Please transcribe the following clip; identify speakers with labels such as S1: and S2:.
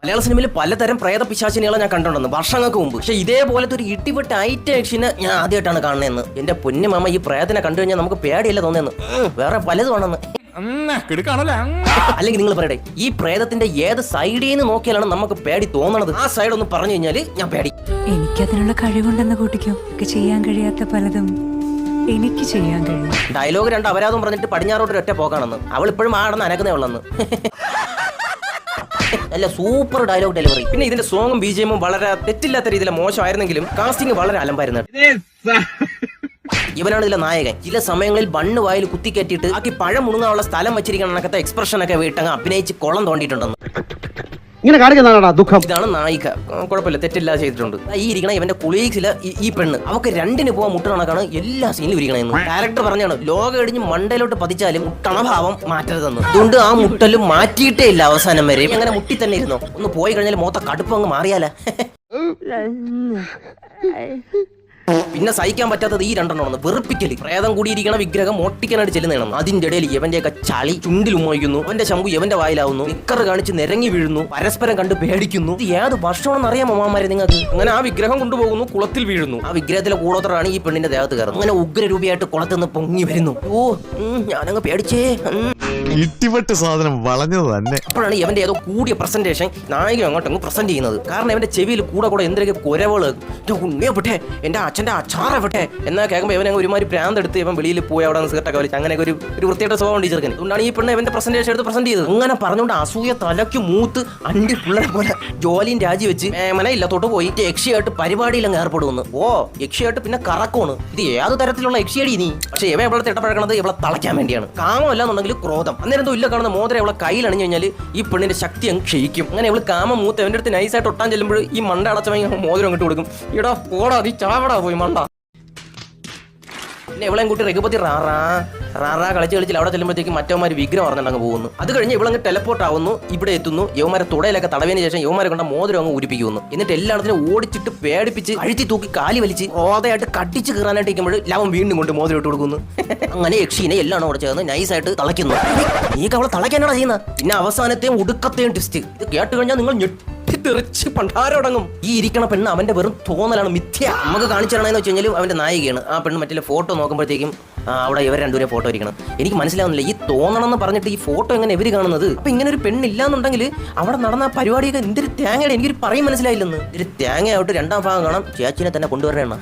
S1: മലയാള സിനിമയിൽ പലതരം പ്രേത പിശാചിനികളെ ഞാൻ കണ്ടിട്ടുണ്ടെന്ന് വർഷങ്ങൾക്ക് മുമ്പ്. പക്ഷെ ഇതേപോലത്തെ ഒരു ഇട്ടിപ്പെട്ട ഐറ്റം യക്ഷിനെ ഞാൻ ആദ്യമായിട്ടാണ് കാണുന്നതെന്ന്. എന്റെ പൊന്നു മാമ, ഈ പ്രേതനെ കണ്ടു കഴിഞ്ഞാൽ നമുക്ക് പേടിയല്ല തോന്നുന്നു, വേറെ പലതും ആണെന്ന്. അല്ലെങ്കിൽ നിങ്ങൾ പറയട്ടെ, ഈ പ്രേതത്തിന്റെ ഏത് സൈഡിൽ നിന്ന് നോക്കിയാലാണ് നമുക്ക് പേടി തോന്നണത്? ആ സൈഡ് ഒന്ന് പറഞ്ഞു കഴിഞ്ഞാല് ഞാൻ പേടി.
S2: എനിക്കതിനുള്ള കഴിവുണ്ടെന്ന് കൂട്ടിക്കോ. ചെയ്യാൻ കഴിയാത്ത പലതും എനിക്ക് ചെയ്യാൻ കഴിയും.
S1: ഡയലോഗ് രണ്ട് അപരാധം പറഞ്ഞിട്ട് പടിഞ്ഞാറോട്ട് ഒറ്റ പോകാണെന്ന്. അവൾ ഇപ്പോഴും ആടന്ന് അനക്കുന്നേ ഉള്ളെന്ന്. അല്ല, സൂപ്പർ ഡയലോഗ് ഡെലിവറി. പിന്നെ ഇതിന്റെ സോങ്ങും ബിജിഎമ്മും വളരെ തെറ്റില്ലാത്ത രീതിയിൽ മോശമായിരുന്നെങ്കിലും കാസ്റ്റിംഗ് വളരെ അലമ്പായിരുന്നു. ഇവനാണ് ഇതിലെ നായകൻ. ചില സമയങ്ങളിൽ ബണ്ണ് വായിൽ കുത്തിക്കറ്റിയിട്ട് ആക്കി പഴം മുണുങ്ങാനുള്ള സ്ഥലം വെച്ചിരിക്കുന്ന കണക്കത്തെ എക്സ്പ്രഷൻ ഒക്കെ വീട്ടങ്ങ് അഭിനയിച്ച് കൊളം തോണ്ടിയിട്ടുണ്ടെന്ന്.
S3: ഇങ്ങനെ കാണിക്കുന്നതാണോ ദുഃഖം?
S1: ഇതാണ് നായിക. കുഴപ്പമില്ല, തെറ്റില്ലാതെ ചെയ്തിട്ടുണ്ട്. ഈ ഇരിക്കണ ഇവന്റെ കുളീഗ്സില് ഈ പെണ്ണ്, അവക്ക് രണ്ടിന് പോവാൻ മുട്ട കണക്കാണ് എല്ലാ സീനിലും ഇരിക്കണെന്ന്. ഡയറക്ടർ പറഞ്ഞാണ് ലോകം ഇടിഞ്ഞ് മണ്ടയിലോട്ട് പതിച്ചാലും മുട്ടണഭാവം മാറ്റരുതെന്ന്. അതുകൊണ്ട് ആ മുട്ടലും മാറ്റിയിട്ടേ ഇല്ല അവസാനം വരെ. അങ്ങനെ മുട്ടി തന്നെ ഇരുന്നോ? ഒന്ന് പോയി കഴിഞ്ഞാൽ മൊത്തം കടുപ്പം അങ്ങ് മാറിയാലേ. പിന്നെ സഹിക്കാൻ പറ്റാത്തത് ഈ രണ്ടെണ്ണം വെറുപ്പിക്കല്. പ്രേതം കൂടിയിരിക്കണ വിഗ്രഹം ഓട്ടിക്കാനായിട്ട് ചെല്ലുന്നതാണ്. അതിന്റെ ഇടയിൽ ഇവന്റെയൊക്കെ ചളി ചുണ്ടിൽ ഉമ്മയിക്കുന്നു, അവന്റെ ശംഖു ഇവന്റെ വായിലാവുന്നു, നിക്കറ് കാണിച്ച് നിരങ്ങി വീഴുന്നു, പരസ്പരം കണ്ട് പേടിക്കുന്നു. ഇത് ഏത് വർഷമാണെന്ന് അറിയാമോ മാമാരെ നിങ്ങൾക്ക്? അങ്ങനെ ആ വിഗ്രഹം കൊണ്ടുപോകുന്നു, കുളത്തിൽ വീഴുന്നു. ആ വിഗ്രഹത്തിലെ കൂടോത്രാണ് ഈ പെണ്ണിന്റെ ദേഹത്ത് കയറുന്നത്. അങ്ങനെ ഉഗ്രരൂപിയായിട്ട് കുളത്തിൽ നിന്ന് പൊങ്ങി വരുന്നു. ഓ, ഞാനങ്ങ് പേടിച്ചേ.
S4: ഇട്ടിപ്പെട്ട് സാധനം വളഞ്ഞത് തന്നെ.
S1: അപ്പോഴാണ് ഇവന്റെ ഏതോ കൂടിയ പ്രസന്റേഷൻ നായകൻ അങ്ങോട്ടങ്ങ് പ്രസന്റ് ചെയ്യുന്നത്. കാരണം ഇവന്റെ ചെവിയിൽ കൂടെ എന്തൊക്കെ കുരവള്, ഉണ്ണിയപ്പെട്ടെ എന്റെ അച്ഛന്റെ അച്ചാറപ്പെട്ടെ എന്നാ കേൾക്കുമ്പോൾ ഇവനെ ഒരുമാതിരി പ്രാന്തെടുത്ത് ഇവൻ വെളിയിൽ പോയി അവിടെ സിഗരറ്റൊക്കെ വലിച്ച് അങ്ങനെയൊക്കെ ഒരു വൃത്തിയായിട്ട് സ്വഭാവം ടീച്ചർക്ക്. അതുകൊണ്ടാണ് ഈ പെണ്ണ് ഇവന്റെ പ്രസന്റേഷൻ എടുത്ത് പ്രസന്റ് ചെയ്തത്. അങ്ങനെ പറഞ്ഞുകൊണ്ട് അസൂയ തലയ്ക്ക് മൂത്ത് അണ്ടി പിള്ളേരെ പോലെ ജോലിയും രാജിവെച്ച് മേമനയില്ല തൊട്ട് പോയി യക്ഷിയായിട്ട് പരിപാടിയിലങ്ങ് ഏർപ്പെടുന്നു. ഓ, യക്ഷിയായിട്ട് പിന്നെ കറക്കമാണ്. ഇത് ഏത് തരത്തിലുള്ള യക്ഷിയടി നീ? പക്ഷെ ഇവ ഇവിടെ തിട്ടപ്പഴക്കണത് ഇവളെ തളയ്ക്കാൻ വേണ്ടിയാണ്. കാമമല്ല എന്നുണ്ടെങ്കിൽ ക്രോധം. അന്നേരം ഇല്ല കാണുന്ന മോതിരം അവളെ കയ്യിൽ അണിഞ്ഞു കഴിഞ്ഞാൽ ഈ പെണ്ണിന്റെ ശക്തി അങ്ങ് ക്ഷയിക്കും. അങ്ങനെ ഇവള് കാമം മൂത്ത് അവന്റെ അടുത്ത് നൈസായിട്ട് ഒട്ടാൻ ചെല്ലുമ്പോൾ ഈ മണ്ട അടച്ചവൻ മോതിരം അങ്ങോട്ട് കൊടുക്കും. ഇടാ പോടാ, നീ ചാവടാ പോയി മണ്ട. പിന്നെ ഇവളെയും കൂട്ടി രഘുപതി റാറാ കളിച്ച് അവിടെ ചെല്ലുമ്പോഴത്തേക്ക് മറ്റവന്മാർ വിഗ്രഹം പറഞ്ഞിട്ടങ്ങ് പോകുന്നു. അത് കഴിഞ്ഞ് ഇവളങ്ങ് ടെലപ്പോർട്ട് ആവുന്നു, ഇവിടെ എത്തുന്നു. യവന്മാരെ തുടയിലൊക്കെ തടവിന് ശേഷം യവന്മാരെ കൊണ്ട് മോതിരം അങ്ങ് ഉരിപ്പിക്കുന്നു. എന്നിട്ട് എല്ലായിടത്തിനും ഓടിച്ചിട്ട് പേടിപ്പിച്ച് അഴുത്തി തൂക്കി കാലി വലിച്ച് ഓതയായിട്ട് കടിച്ച് കയറാനായിട്ട് ഇരിക്കുമ്പോൾ ലവൻ വീണ്ടും കൊണ്ട് മോതിരം ഇട്ട് കൊടുക്കുന്നു. അങ്ങനെ യക്ഷീനെ എല്ലാം അവിടെ ചേർന്ന് നൈസായിട്ട് തളയ്ക്കുന്നു. നീക്ക് അവളെ തളയ്ക്കാനാണ് ചെയ്യുന്നത്. പിന്നെ അവസാനത്തെയും ഒടുക്കത്തെയും ടെസ്റ്റ് ഇത് കേട്ട് കഴിഞ്ഞാൽ നിങ്ങൾ തെറിച്ച് പണ്ടാരടങ്ങും. ഈ ഇരിക്കണ പെണ്ണ് അവന്റെ വെറും തോന്നലാണ്, മിഥ്യ. നമുക്ക് കാണിച്ചു തരണമെന്ന് വെച്ച് കഴിഞ്ഞാൽ അവന്റെ നായികയാണ്. ആ പെണ്ണ് മറ്റേ ഫോട്ടോ നോക്കുമ്പോഴത്തേക്കും അവിടെ ഇവർ രണ്ടുപേരെ ഫോട്ടോ ഇരിക്കണം. എനിക്ക് മനസ്സിലാവുന്നില്ല, ഈ തോന്നണം എന്ന് പറഞ്ഞിട്ട് ഈ ഫോട്ടോ എങ്ങനെ ഇവര് കാണുന്നത്? അപ്പൊ ഇങ്ങനെ ഒരു പെണ്ണില്ലാന്നുണ്ടെങ്കിൽ അവിടെ നടന്ന ആ പരിപാടിയൊക്കെ എന്തൊരു തേങ്ങയുടെ എനിക്കൊരു പറയും മനസ്സിലായില്ലെന്ന്. ഒരു തേങ്ങയായിട്ട് രണ്ടാം ഭാഗം കാണാം, ചേച്ചിനെ തന്നെ കൊണ്ടുവരണം.